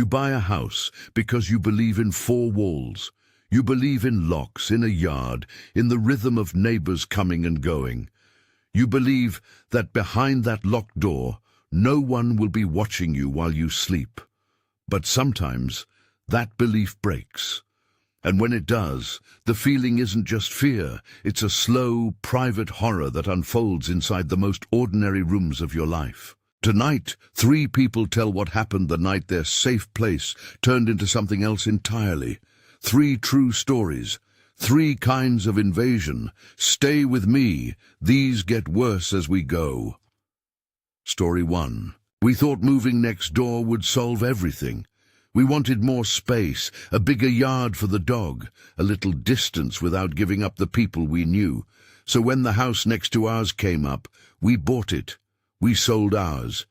buy a house because you believe in four walls. You believe in locks, in a yard, in the rhythm of neighbors coming and going. You believe that behind that locked door, no one will be watching you while you sleep. But sometimes that belief breaks. And when it does, the feeling isn't just fear, it's a slow, private horror that unfolds inside the most ordinary rooms of your life. Tonight, 3 people tell what happened the night their safe place turned into something else entirely. 3 true stories, 3 kinds of invasion. Stay with me, these get worse as we go. Story 1. We thought moving next door would solve everything. We wanted more space, a bigger yard for the dog, a little distance without giving up the people we knew. So when the house next to ours came up, we bought it. We sold ours.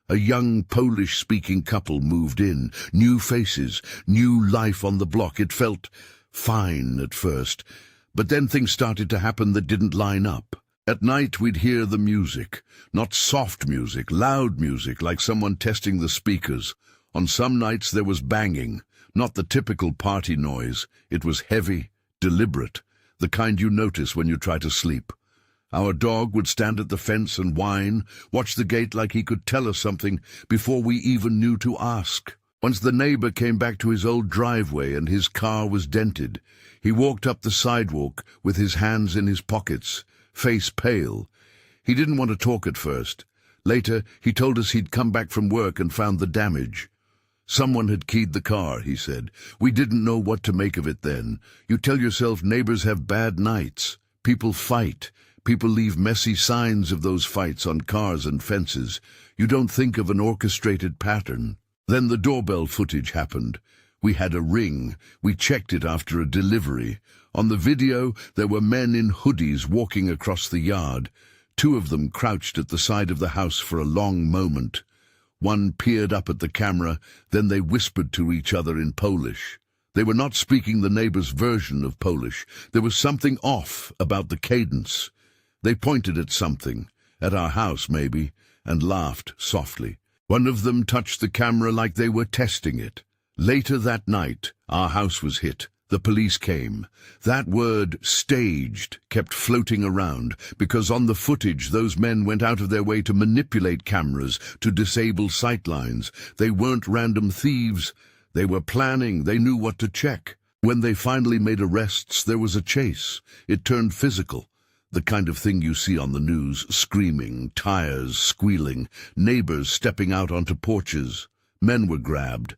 A young Polish-speaking couple moved in. New faces, new life on the block. It felt fine at first, but then things started to happen that didn't line up. At night we'd hear the music. Not soft music, loud music, like someone testing the speakers. On some nights there was banging, not the typical party noise. It was heavy, deliberate, the kind you notice when you try to sleep. Our dog would stand at the fence and whine, watch the gate like he could tell us something before we even knew to ask. Once the neighbor came back to his old driveway and his car was dented. He walked up the sidewalk with his hands in his pockets, face pale. He didn't want to talk at first. Later, he told us he'd come back from work and found the damage. Someone had keyed the car, he said. We didn't know what to make of it then. You tell yourself neighbors have bad nights. People fight. People leave messy signs of those fights on cars and fences. You don't think of an orchestrated pattern. Then the doorbell footage happened. We had a ring. We checked it after a delivery. On the video, there were men in hoodies walking across the yard. 2 of them crouched at the side of the house for a long moment. One peered up at the camera, then they whispered to each other in Polish. They were not speaking the neighbor's version of Polish. There was something off about the cadence. They pointed at something, at our house maybe, and laughed softly. One of them touched the camera like they were testing it. Later that night, our house was hit. The police came. That word, staged, kept floating around, because on the footage those men went out of their way to manipulate cameras, to disable sightlines. They weren't random thieves. They were planning. They knew what to check. When they finally made arrests, there was a chase. It turned physical. The kind of thing you see on the news, screaming, tires squealing, neighbors stepping out onto porches. Men were grabbed.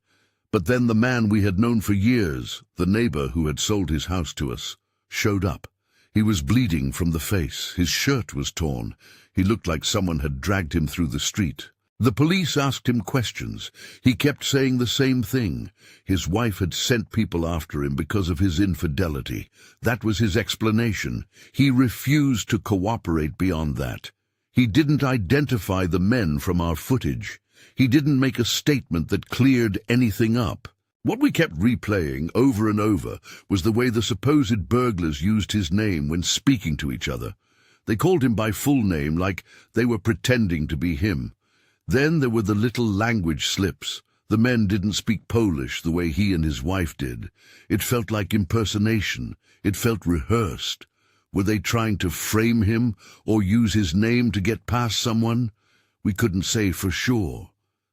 But then the man we had known for years, the neighbor who had sold his house to us, showed up. He was bleeding from the face. His shirt was torn. He looked like someone had dragged him through the street. The police asked him questions. He kept saying the same thing. His wife had sent people after him because of his infidelity. That was his explanation. He refused to cooperate beyond that. He didn't identify the men from our footage. He didn't make a statement that cleared anything up. What we kept replaying over and over was the way the supposed burglars used his name when speaking to each other. They called him by full name like they were pretending to be him. Then there were the little language slips. The men didn't speak Polish the way he and his wife did. It felt like impersonation. It felt rehearsed. Were they trying to frame him or use his name to get past someone? We couldn't say for sure.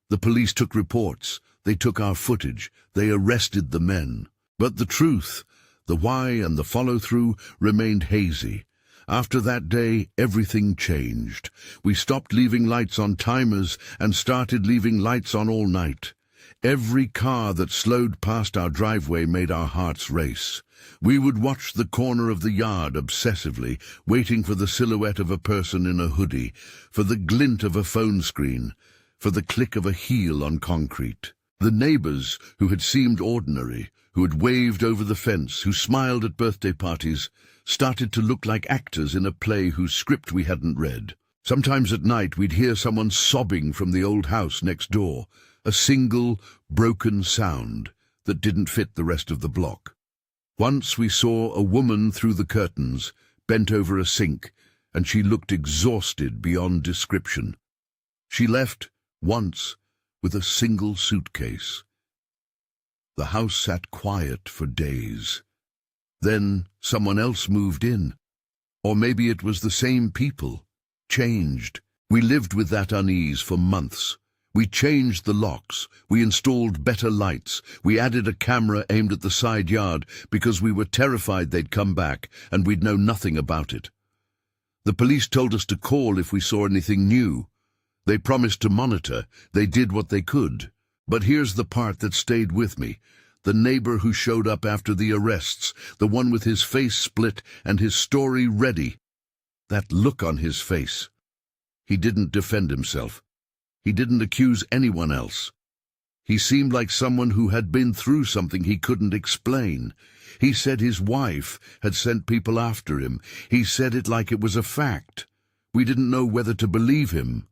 The police took reports. They took our footage. They arrested the men. But the truth, the why and the follow-through remained hazy. After that day, everything changed. We stopped leaving lights on timers and started leaving lights on all night. Every car that slowed past our driveway made our hearts race. We would watch the corner of the yard obsessively, waiting for the silhouette of a person in a hoodie, for the glint of a phone screen, for the click of a heel on concrete. The neighbors, who had seemed ordinary, who had waved over the fence, who smiled at birthday parties, started to look like actors in a play whose script we hadn't read. Sometimes at night we'd hear someone sobbing from the old house next door, a single, broken sound that didn't fit the rest of the block. Once we saw a woman through the curtains, bent over a sink, and she looked exhausted beyond description. She left once with a single suitcase. The house sat quiet for days. Then someone else moved in. Or maybe it was the same people, changed. We lived with that unease for months. We changed the locks, we installed better lights, we added a camera aimed at the side yard because we were terrified they'd come back and we'd know nothing about it. The police told us to call if we saw anything new. They promised to monitor, they did what they could. But here's the part that stayed with me. The neighbor who showed up after the arrests, the one with his face split and his story ready. That look on his face. He didn't defend himself. He didn't accuse anyone else. He seemed like someone who had been through something he couldn't explain. He said his wife had sent people after him. He said it like it was a fact. We didn't know whether to believe him.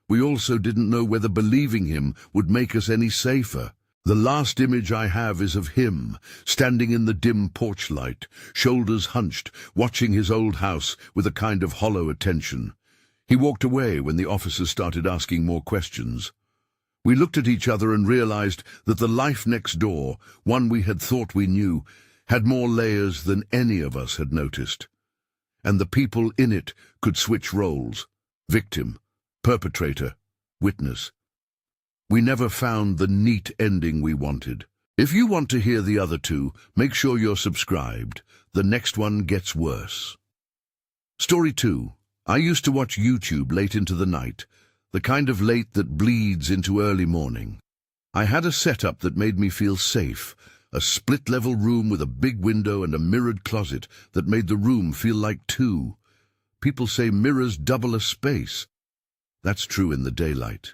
We also didn't know whether believing him would make us any safer. The last image I have is of him, standing in the dim porch light, shoulders hunched, watching his old house with a kind of hollow attention. He walked away when the officers started asking more questions. We looked at each other and realized that the life next door, one we had thought we knew, had more layers than any of us had noticed. And the people in it could switch roles: victim, perpetrator, witness. We never found the neat ending we wanted. If you want to hear the other two, make sure you're subscribed. The next one gets worse. Story 2. I used to watch YouTube late into the night, the kind of late that bleeds into early morning. I had a setup that made me feel safe, a split-level room with a big window and a mirrored closet that made the room feel like two. People say mirrors double a space. That's true in the daylight.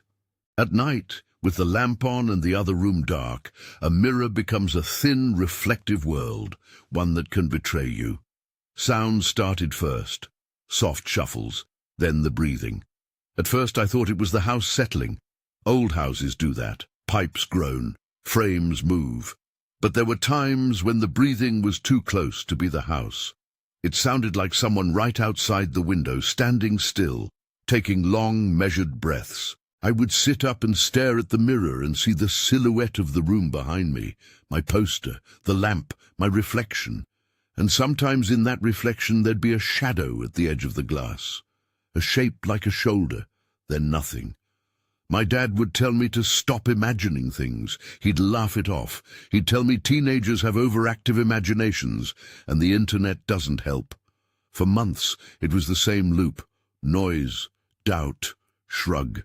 At night, with the lamp on and the other room dark, a mirror becomes a thin, reflective world, one that can betray you. Sounds started first. Soft shuffles, then the breathing. At first I thought it was the house settling. Old houses do that. Pipes groan, frames move. But there were times when the breathing was too close to be the house. It sounded like someone right outside the window, standing still, taking long, measured breaths. I would sit up and stare at the mirror and see the silhouette of the room behind me, my poster, the lamp, my reflection. And sometimes in that reflection there'd be a shadow at the edge of the glass, a shape like a shoulder, then nothing. My dad would tell me to stop imagining things. He'd laugh it off. He'd tell me teenagers have overactive imaginations, and the internet doesn't help. For months it was the same loop: noise, doubt, shrug,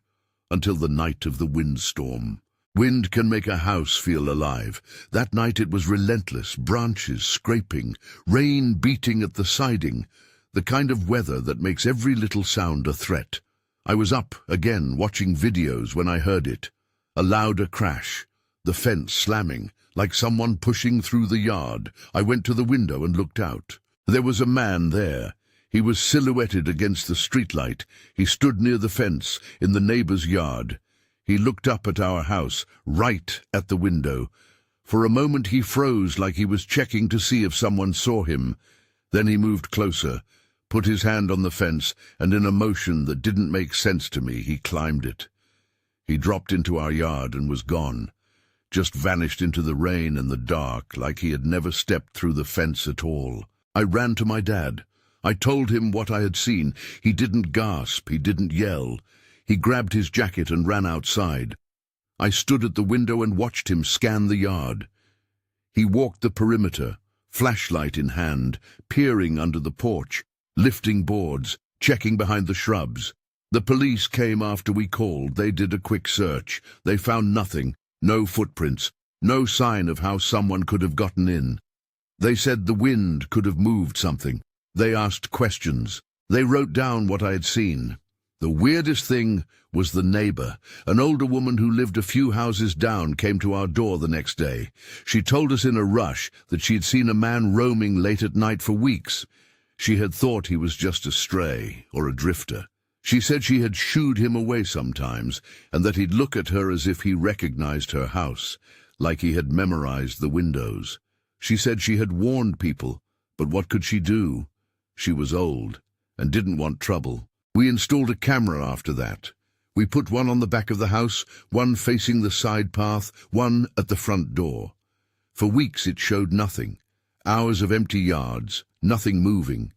until the night of the windstorm. Wind can make a house feel alive. That night it was relentless, branches scraping, rain beating at the siding, the kind of weather that makes every little sound a threat. I was up again watching videos when I heard it. A louder crash, the fence slamming, like someone pushing through the yard. I went to the window and looked out. There was a man there. He was silhouetted against the streetlight. He stood near the fence in the neighbor's yard. He looked up at our house, right at the window. For a moment he froze, like he was checking to see if someone saw him. Then he moved closer, put his hand on the fence, and in a motion that didn't make sense to me, he climbed it. He dropped into our yard and was gone, just vanished into the rain and the dark, like he had never stepped through the fence at all. I ran to my dad. I told him what I had seen. He didn't gasp, he didn't yell. He grabbed his jacket and ran outside. I stood at the window and watched him scan the yard. He walked the perimeter, flashlight in hand, peering under the porch, lifting boards, checking behind the shrubs. The police came after we called. They did a quick search. They found nothing, no footprints, no sign of how someone could have gotten in. They said the wind could have moved something. They asked questions. They wrote down what I had seen. The weirdest thing was the neighbor. An older woman who lived a few houses down came to our door the next day. She told us in a rush that she'd seen a man roaming late at night for weeks. She had thought he was just a stray or a drifter. She said she had shooed him away sometimes, and that he'd look at her as if he recognized her house, like he had memorized the windows. She said she had warned people, but what could she do? She was old and didn't want trouble. We installed a camera after that. We put one on the back of the house, one facing the side path, one at the front door. For weeks it showed nothing. Hours of empty yards, nothing moving.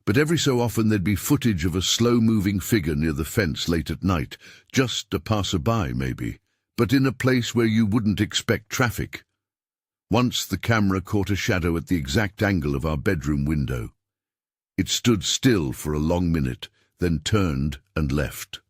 But every so often there'd be footage of a slow-moving figure near the fence late at night, just a passerby maybe, but in a place where you wouldn't expect traffic. Once the camera caught a shadow at the exact angle of our bedroom window. It stood still for a long minute, then turned and left.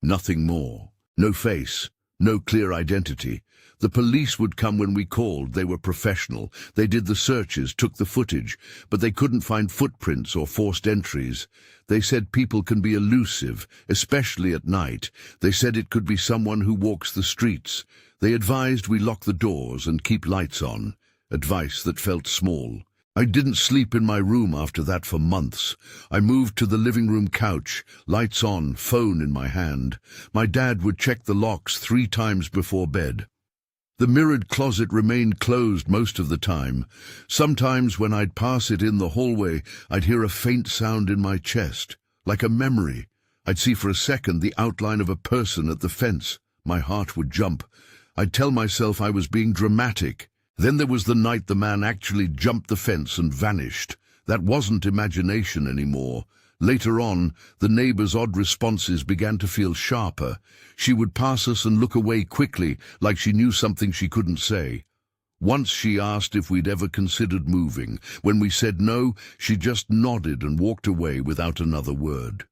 Nothing more. No face, no clear identity. The police would come when we called. They were professional. They did the searches, took the footage, but they couldn't find footprints or forced entries. They said people can be elusive, especially at night. They said it could be someone who walks the streets. They advised we lock the doors and keep lights on, advice that felt small. I didn't sleep in my room after that for months. I moved to the living room couch, lights on, phone in my hand. My dad would check the locks 3 times before bed. The mirrored closet remained closed most of the time. Sometimes when I'd pass it in the hallway, I'd hear a faint sound in my chest, like a memory. I'd see for a second the outline of a person at the fence. My heart would jump. I'd tell myself I was being dramatic. Then there was the night the man actually jumped the fence and vanished. That wasn't imagination anymore. Later on, the neighbor's odd responses began to feel sharper. She would pass us and look away quickly, like she knew something she couldn't say. Once she asked if we'd ever considered moving. When we said no, she just nodded and walked away without another word.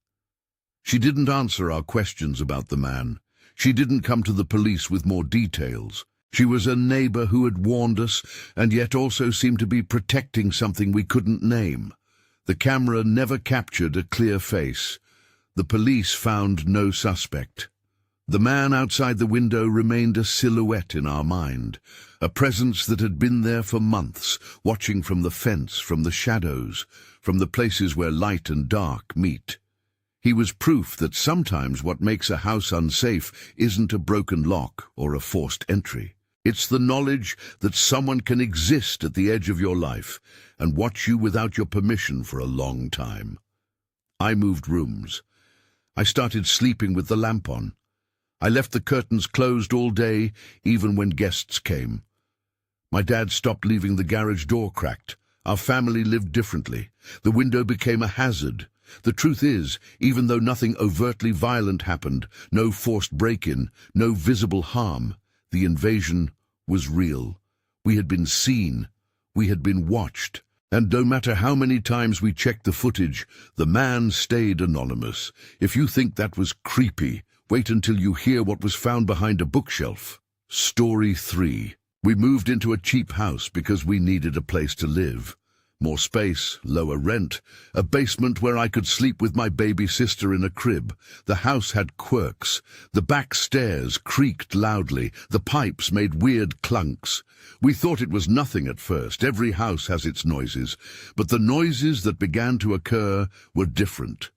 She didn't answer our questions about the man. She didn't come to the police with more details. She was a neighbor who had warned us, and yet also seemed to be protecting something we couldn't name. The camera never captured a clear face. The police found no suspect. The man outside the window remained a silhouette in our mind, a presence that had been there for months, watching from the fence, from the shadows, from the places where light and dark meet. He was proof that sometimes what makes a house unsafe isn't a broken lock or a forced entry. It's the knowledge that someone can exist at the edge of your life and watch you without your permission for a long time. I moved rooms. I started sleeping with the lamp on. I left the curtains closed all day, even when guests came. My dad stopped leaving the garage door cracked. Our family lived differently. The window became a hazard. The truth is, even though nothing overtly violent happened, no forced break-in, no visible harm, the invasion was real. We had been seen. We had been watched. And no matter how many times we checked the footage, the man stayed anonymous. If you think that was creepy, wait until you hear what was found behind a bookshelf. Story 3. We moved into a cheap house because we needed a place to live. More space, lower rent, a basement where I could sleep with my baby sister in a crib. The house had quirks. The back stairs creaked loudly. The pipes made weird clunks. We thought it was nothing at first. Every house has its noises. But the noises that began to occur were different.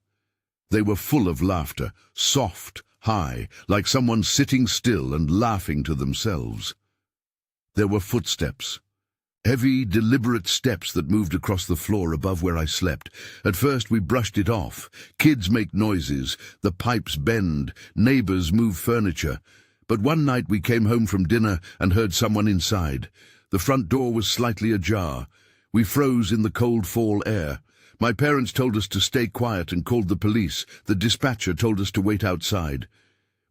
They were full of laughter, soft, high, like someone sitting still and laughing to themselves. There were footsteps. Heavy, deliberate steps that moved across the floor above where I slept. At first we brushed it off. Kids make noises, the pipes bend, neighbors move furniture. But one night we came home from dinner and heard someone inside. The front door was slightly ajar. We froze in the cold fall air. My parents told us to stay quiet and called the police. The dispatcher told us to wait outside.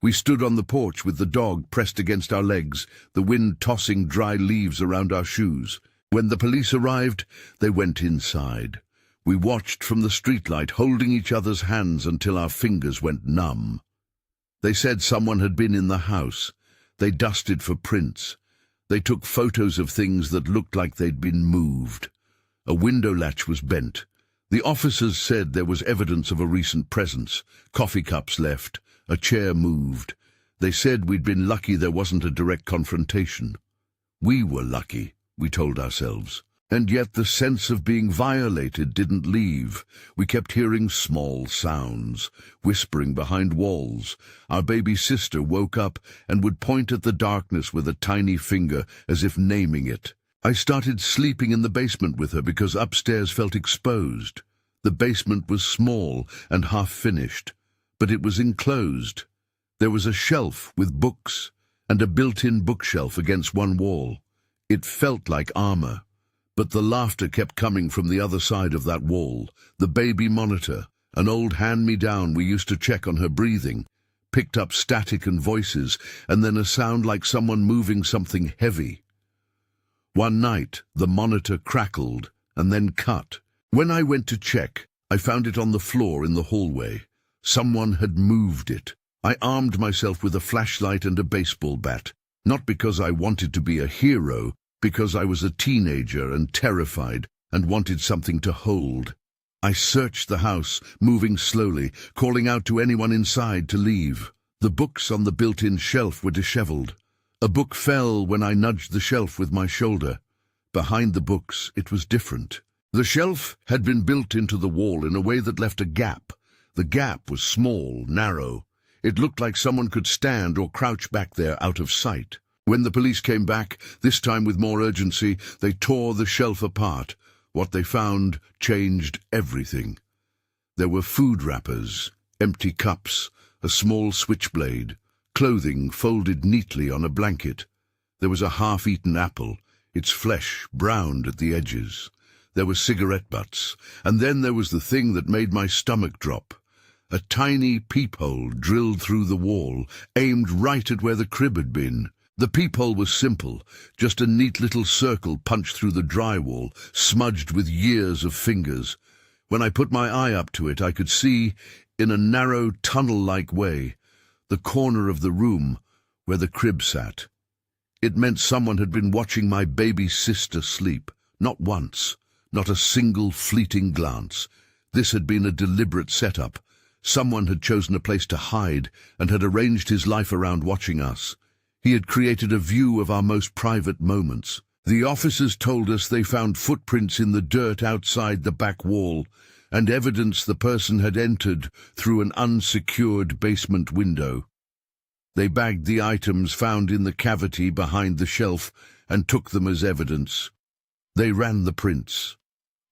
We stood on the porch with the dog pressed against our legs, the wind tossing dry leaves around our shoes. When the police arrived, they went inside. We watched from the streetlight, holding each other's hands until our fingers went numb. They said someone had been in the house. They dusted for prints. They took photos of things that looked like they'd been moved. A window latch was bent. The officers said there was evidence of a recent presence. Coffee cups left. A chair moved. They said we'd been lucky there wasn't a direct confrontation. We were lucky, we told ourselves. And yet the sense of being violated didn't leave. We kept hearing small sounds, whispering behind walls. Our baby sister woke up and would point at the darkness with a tiny finger, as if naming it. I started sleeping in the basement with her because upstairs felt exposed. The basement was small and half-finished, but it was enclosed. There was a shelf with books and a built-in bookshelf against one wall. It felt like armor. But the laughter kept coming from the other side of that wall. The baby monitor, an old hand-me-down we used to check on her breathing, picked up static and voices, and then a sound like someone moving something heavy. One night, the monitor crackled and then cut. When I went to check, I found it on the floor in the hallway. Someone had moved it. I armed myself with a flashlight and a baseball bat, not because I wanted to be a hero, because I was a teenager and terrified and wanted something to hold. I searched the house, moving slowly, calling out to anyone inside to leave. The books on the built-in shelf were disheveled. A book fell when I nudged the shelf with my shoulder. Behind the books, it was different. The shelf had been built into the wall in a way that left a gap. The gap was small, narrow. It looked like someone could stand or crouch back there out of sight. When the police came back, this time with more urgency, they tore the shelf apart. What they found changed everything. There were food wrappers, empty cups, a small switchblade, clothing folded neatly on a blanket. There was a half-eaten apple, its flesh browned at the edges. There were cigarette butts, and then there was the thing that made my stomach drop. A tiny peephole drilled through the wall, aimed right at where the crib had been. The peephole was simple, just a neat little circle punched through the drywall, smudged with years of fingers. When I put my eye up to it, I could see, in a narrow, tunnel-like way, the corner of the room where the crib sat. It meant someone had been watching my baby sister sleep, not once, not a single fleeting glance. This had been a deliberate setup. Someone had chosen a place to hide and had arranged his life around watching us. He had created a view of our most private moments. The officers told us they found footprints in the dirt outside the back wall and evidence the person had entered through an unsecured basement window. They bagged the items found in the cavity behind the shelf and took them as evidence. They ran the prints.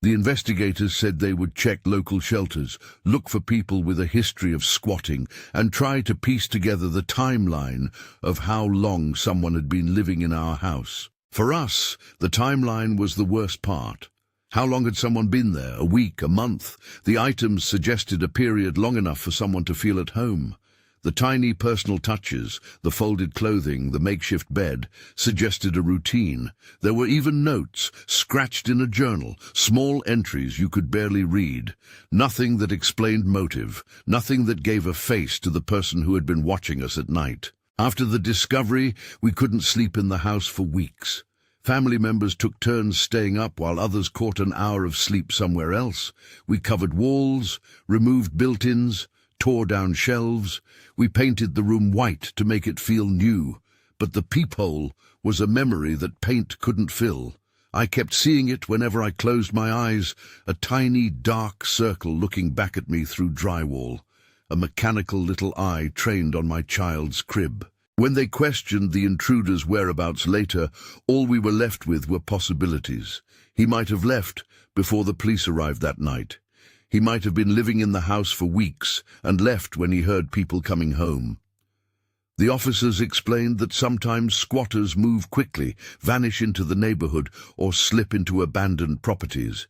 The investigators said they would check local shelters, look for people with a history of squatting, and try to piece together the timeline of how long someone had been living in our house. For us, the timeline was the worst part. How long had someone been there? A week, a month? The items suggested a period long enough for someone to feel at home. The tiny personal touches, the folded clothing, the makeshift bed, suggested a routine. There were even notes, scratched in a journal, small entries you could barely read. Nothing that explained motive, nothing that gave a face to the person who had been watching us at night. After the discovery, we couldn't sleep in the house for weeks. Family members took turns staying up while others caught an hour of sleep somewhere else. We covered walls, removed built-ins, tore down shelves. We painted the room white to make it feel new, but the peephole was a memory that paint couldn't fill. I kept seeing it whenever I closed my eyes, a tiny dark circle looking back at me through drywall, a mechanical little eye trained on my child's crib. When they questioned the intruder's whereabouts later, all we were left with were possibilities. He might have left before the police arrived that night. He might have been living in the house for weeks and left when he heard people coming home. The officers explained that sometimes squatters move quickly, vanish into the neighborhood, or slip into abandoned properties.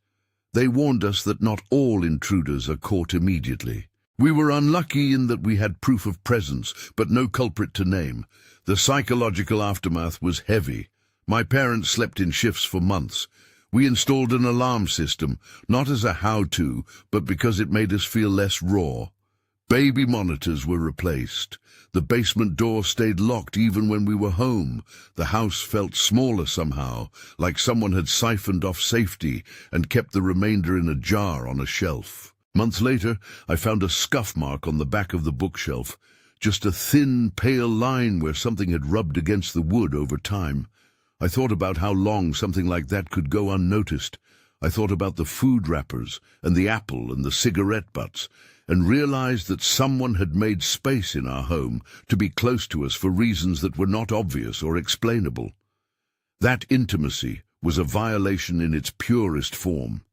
They warned us that not all intruders are caught immediately. We were unlucky in that we had proof of presence, but no culprit to name. The psychological aftermath was heavy. My parents slept in shifts for months. We installed an alarm system, not as a how-to, but because it made us feel less raw. Baby monitors were replaced. The basement door stayed locked even when we were home. The house felt smaller somehow, like someone had siphoned off safety and kept the remainder in a jar on a shelf. Months later, I found a scuff mark on the back of the bookshelf, just a thin, pale line where something had rubbed against the wood over time. I thought about how long something like that could go unnoticed. I thought about the food wrappers and the apple and the cigarette butts, and realized that someone had made space in our home to be close to us for reasons that were not obvious or explainable. That intimacy was a violation in its purest form.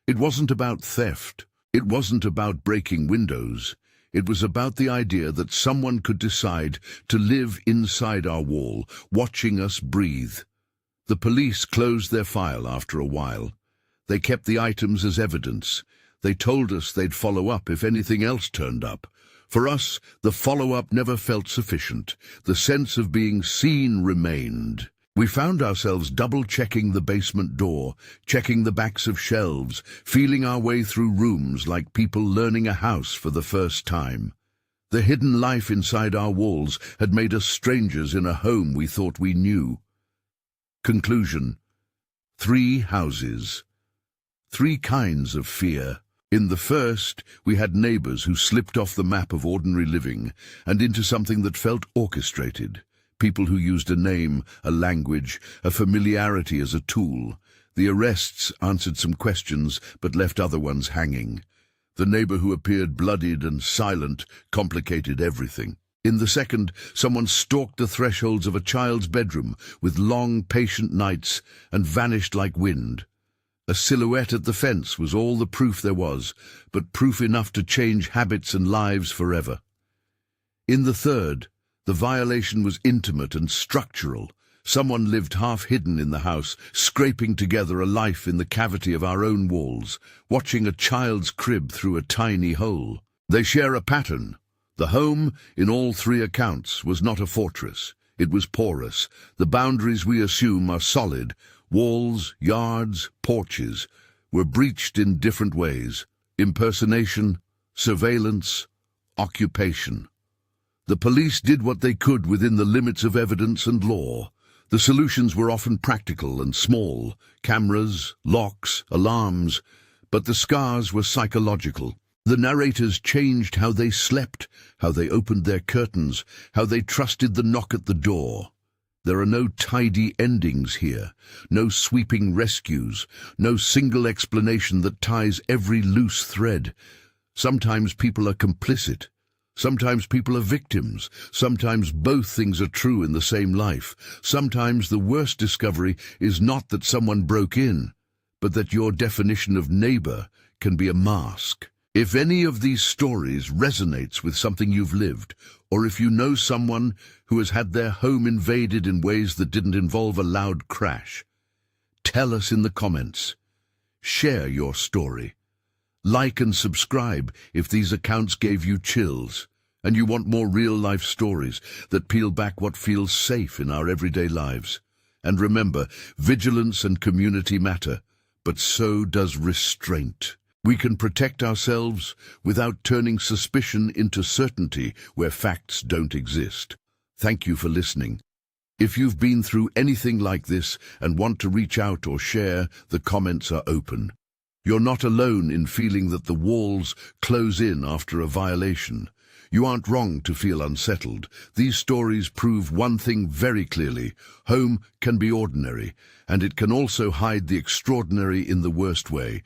It wasn't about theft. It wasn't about breaking windows. It was about the idea that someone could decide to live inside our wall, watching us breathe. The police closed their file after a while. They kept the items as evidence. They told us they'd follow up if anything else turned up. For us, the follow-up never felt sufficient. The sense of being seen remained. We found ourselves double-checking the basement door, checking the backs of shelves, feeling our way through rooms like people learning a house for the first time. The hidden life inside our walls had made us strangers in a home we thought we knew. Conclusion: 3 houses. 3 kinds of fear. In the first, we had neighbors who slipped off the map of ordinary living and into something that felt orchestrated. People who used a name, a language, a familiarity as a tool. The arrests answered some questions but left other ones hanging. The neighbor who appeared bloodied and silent complicated everything. In the second, someone stalked the thresholds of a child's bedroom with long, patient nights and vanished like wind. A silhouette at the fence was all the proof there was, but proof enough to change habits and lives forever. In the third, the violation was intimate and structural. Someone lived half-hidden in the house, scraping together a life in the cavity of our own walls, watching a child's crib through a tiny hole. They share a pattern. The home, in all 3 accounts, was not a fortress. It was porous. The boundaries we assume are solid. Walls, yards, porches were breached in different ways. Impersonation, surveillance, occupation. The police did what they could within the limits of evidence and law. The solutions were often practical and small: cameras, locks, alarms, but the scars were psychological. The narrators changed how they slept, how they opened their curtains, how they trusted the knock at the door. There are no tidy endings here, no sweeping rescues, no single explanation that ties every loose thread. Sometimes people are complicit. Sometimes people are victims. Sometimes both things are true in the same life. Sometimes the worst discovery is not that someone broke in, but that your definition of neighbor can be a mask. If any of these stories resonates with something you've lived, or if you know someone who has had their home invaded in ways that didn't involve a loud crash, tell us in the comments. Share your story. Like and subscribe if these accounts gave you chills, and you want more real-life stories that peel back what feels safe in our everyday lives. And remember, vigilance and community matter, but so does restraint. We can protect ourselves without turning suspicion into certainty where facts don't exist. Thank you for listening. If you've been through anything like this and want to reach out or share, the comments are open. You're not alone in feeling that the walls close in after a violation. You aren't wrong to feel unsettled. These stories prove one thing very clearly: home can be ordinary, and it can also hide the extraordinary in the worst way.